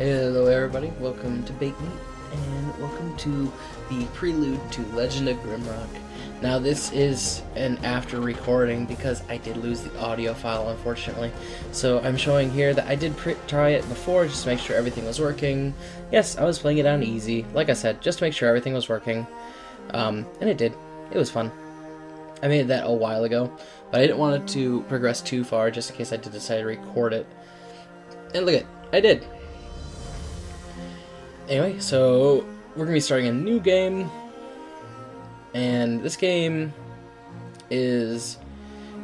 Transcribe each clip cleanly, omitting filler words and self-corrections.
Hello everybody, welcome to Bake Meat, and welcome to the Prelude to Legend of Grimrock. Now this is an after recording because I did lose the audio file unfortunately. So I'm showing here that I did try it before just to make sure everything was working. Yes, I was playing it on easy, like I said, just to make sure everything was working. And it did. It was fun. I made that a while ago, but I didn't want it to progress too far just in case I did decide to record it. And look at it, I did. Anyway, so we're going to be starting a new game, and this game is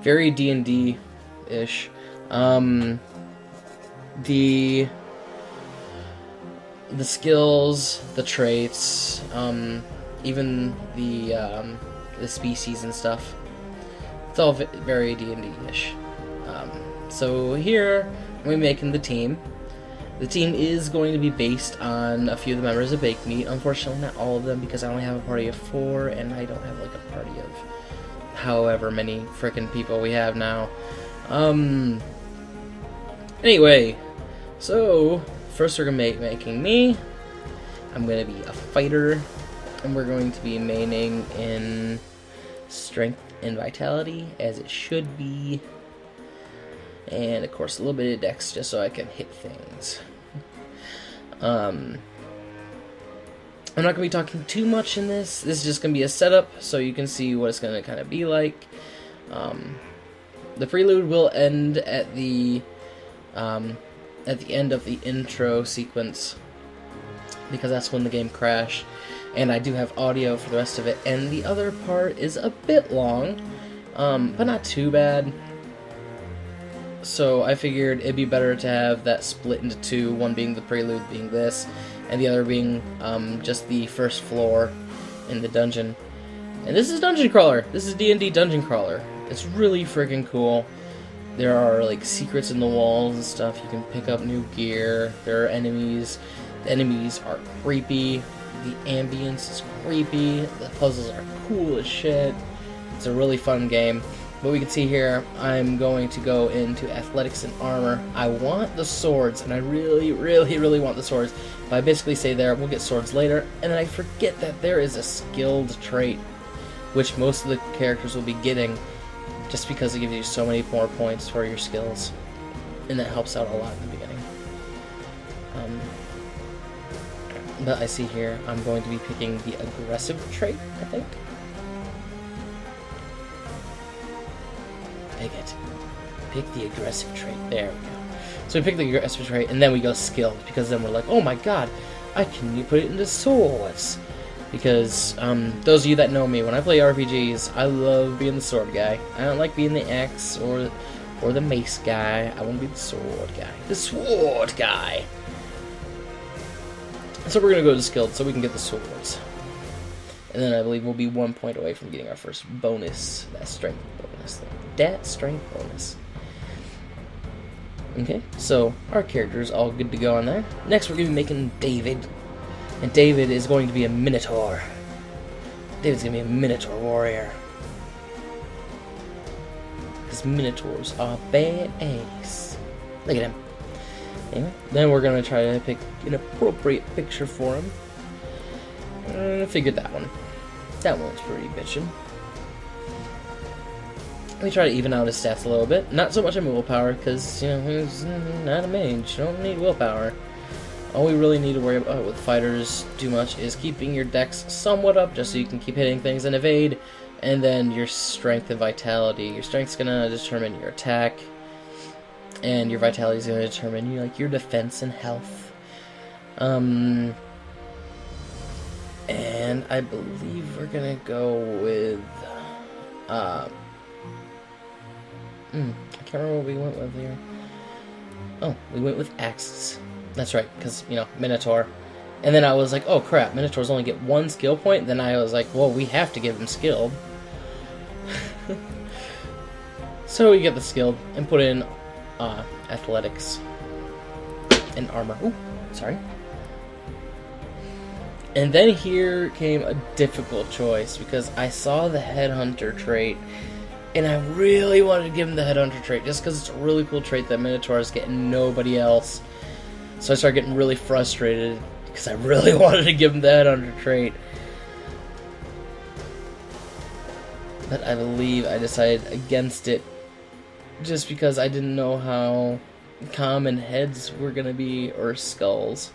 very D&D-ish. The skills, the traits, even the species and stuff, it's all very D&D-ish. So here, we're making the team. The team is going to be based on a few of the members of Bake Meat. Unfortunately, not all of them, because I only have a party of 4, and I don't have like a party of however many frickin' people we have now. Anyway, so first we're gonna be making me. I'm gonna be a fighter, and we're going to be maining in strength and vitality, as it should be. And of course a little bit of dex just so I can hit things. I'm not going to be talking too much in this. This is just going to be a setup so you can see what it's going to kind of be like. The prelude will end at the end of the intro sequence, because that's when the game crashed. And I do have audio for the rest of it. And the other part is a bit long, but not too bad. So I figured it'd be better to have that split into two, one being the prelude, being this, and the other being just the first floor in the dungeon. And this is Dungeon Crawler. This is D&D Dungeon Crawler. It's really freaking cool. There are like secrets in the walls and stuff. You can pick up new gear. There are enemies. The enemies are creepy. The ambience is creepy. The puzzles are cool as shit. It's a really fun game. But we can see here, I'm going to go into athletics and armor. I want the swords, and I really, really, really want the swords. But I basically say there, we'll get swords later, and then I forget that there is a skilled trait, which most of the characters will be getting, just because it gives you so many more points for your skills. And that helps out a lot in the beginning. But I see here, I'm going to be picking the aggressive trait, I think. Pick the aggressive trait. There we go. So we pick the aggressive trait, and then we go skilled, because then we're like, oh my god, I can put it into swords. Because those of you that know me, when I play RPGs, I love being the sword guy. I don't like being the axe or the mace guy. I want to be the sword guy. The sword guy. So we're gonna go to skilled so we can get the swords. And then I believe we'll be 1 point away from getting our first bonus, that strength bonus thing. That strength bonus. Okay, so our character is all good to go on there. Next we're going to be making David. And David is going to be a Minotaur. David's going to be a Minotaur warrior. Because Minotaurs are badass. Look at him. Anyway, then we're going to try to pick an appropriate picture for him. I figured that one. That one's pretty bitchin'. We try to even out his stats a little bit. Not so much in willpower, because, you know, he's not a mage. You don't need willpower. All we really need to worry about with fighters too much is keeping your dex somewhat up, just so you can keep hitting things and evade, and then your strength and vitality. Your strength's gonna determine your attack, and your vitality is gonna determine your defense and health. And I believe we're gonna go with I can't remember what we went with here. Oh, we went with axes. That's right, because, Minotaur. And then I was like, oh crap, Minotaurs only get 1 skill point. Then I was like, well, we have to give him skilled. So we get the skilled and put in athletics and armor. Ooh, sorry. And then here came a difficult choice, because I saw the headhunter trait, and I really wanted to give him the headhunter trait, just because it's a really cool trait that Minotaurs get and nobody else. So I started getting really frustrated because I really wanted to give him the Headhunter trait. But I believe I decided against it just because I didn't know how common heads were going to be, or skulls.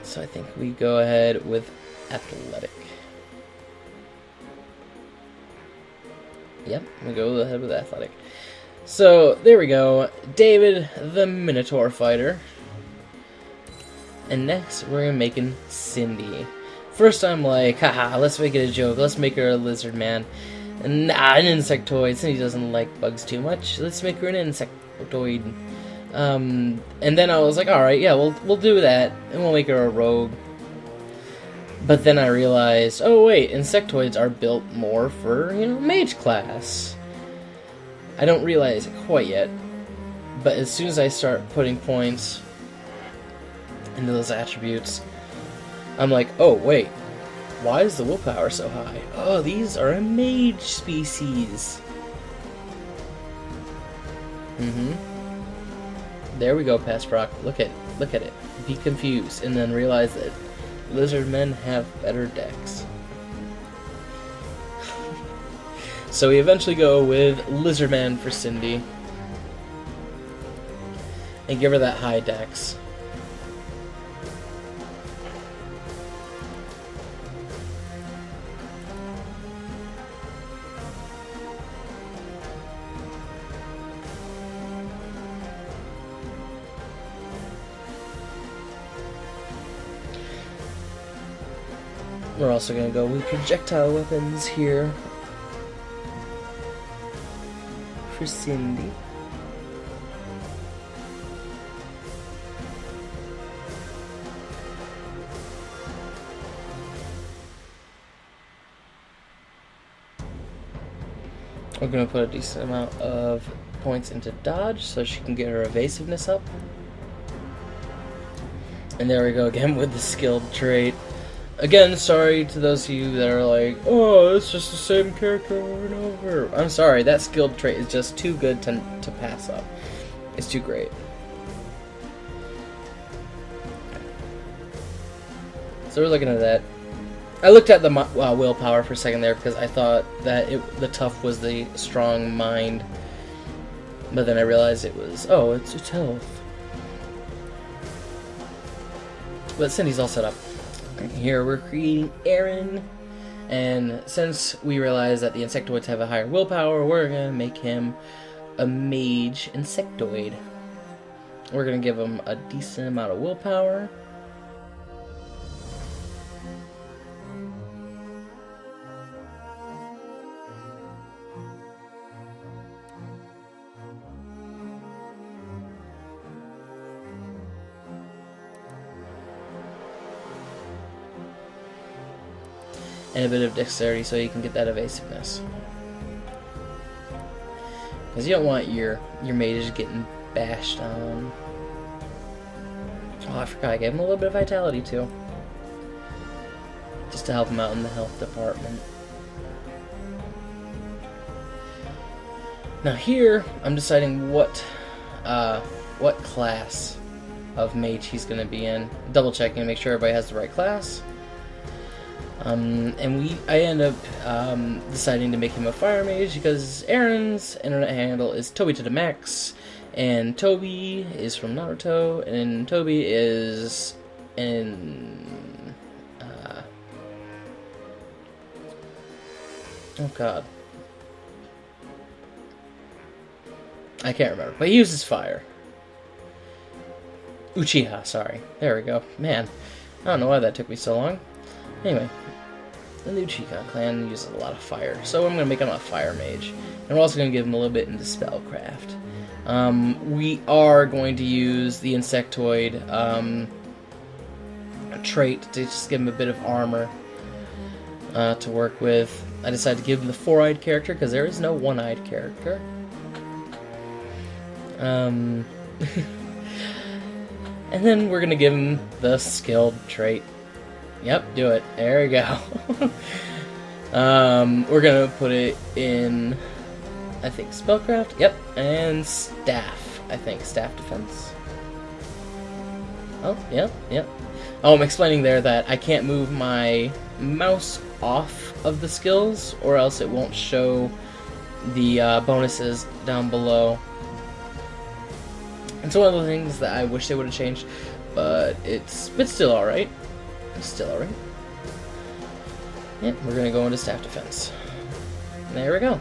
So I think we go ahead with Athletic. Yep, we go ahead with Athletic. So, there we go. David, the Minotaur fighter. And next, we're making Cindy. First, I'm like, haha, let's make it a joke. Let's make her a lizard man. And nah, an insectoid. Cindy doesn't like bugs too much. Let's make her an insectoid. And then I was like, alright, yeah, we'll do that. And we'll make her a rogue. But then I realized, oh wait, insectoids are built more for, mage class. I don't realize it quite yet. But as soon as I start putting points into those attributes, I'm like, oh wait, why is the willpower so high? Oh, these are a mage species. There we go, Pasprock. Look at it. Be confused, and then realize that lizard men have better decks. So we eventually go with lizard man for Cindy, and give her that high dex. We're also going to go with projectile weapons here for Cindy. We're going to put a decent amount of points into dodge so she can get her evasiveness up. And there we go again with the skilled trait. Again, sorry to those of you that are like, oh, it's just the same character over and over. I'm sorry, that skilled trait is just too good to pass up. It's too great. So we're looking at that. I looked at the willpower for a second there because I thought that the tough was the strong mind. But then I realized it was, oh, it's health. But Cindy's all set up. Here we're creating Aaron, and since we realize that the insectoids have a higher willpower, we're going to make him a mage insectoid. We're going to give him a decent amount of willpower. And a bit of dexterity so you can get that evasiveness. Because you don't want your mages getting bashed on. Oh, I forgot, I gave him a little bit of vitality too. Just to help him out in the health department. Now here, I'm deciding what class of mage he's going to be in. Double checking to make sure everybody has the right class. I end up deciding to make him a fire mage because Aaron's internet handle is Toby to the max, and Toby is from Naruto, and Toby is in oh god, I can't remember, but he uses fire. Uchiha, sorry. There we go. Man, I don't know why that took me so long. Anyway, the Uchiha clan uses a lot of fire, so I'm going to make him a fire mage. And we're also going to give him a little bit into spellcraft. We are going to use the insectoid trait to just give him a bit of armor to work with. I decided to give him the four-eyed character because there is no one-eyed character. And then we're going to give him the skilled trait. Yep, do it. There we go. We're gonna put it in I think spellcraft. Yep, and staff. I think staff defense. Oh, yep. Oh, I'm explaining there that I can't move my mouse off of the skills, or else it won't show the bonuses down below. It's one of the things that I wish they would have changed, but it's still alright. It's still alright. Yep, we're gonna go into staff defense. There we go.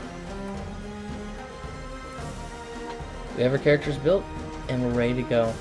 We have our characters built, and we're ready to go.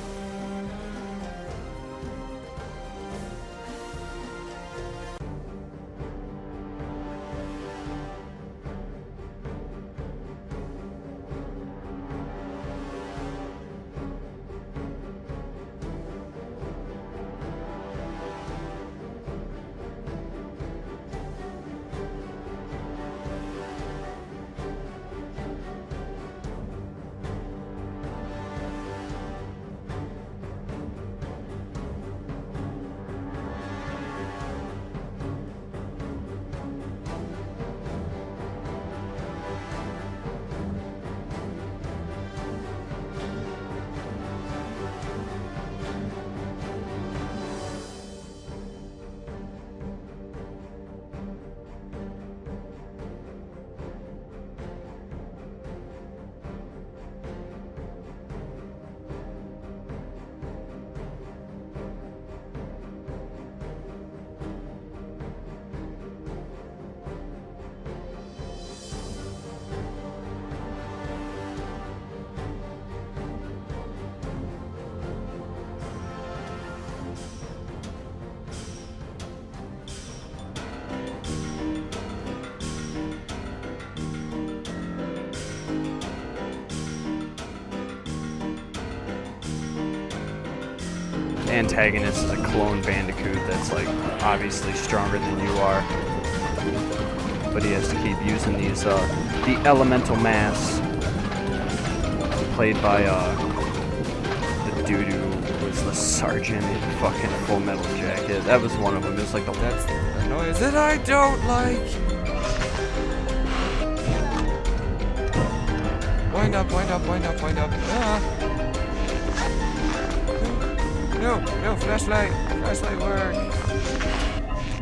Antagonist, a clone Bandicoot that's like obviously stronger than you are, but he has to keep using these the elemental mass, played by the dude who was the sergeant in fucking Full Metal Jacket. That was one of them. It was like that's the noise that I don't like. Wind up. Ah. No, flashlight work.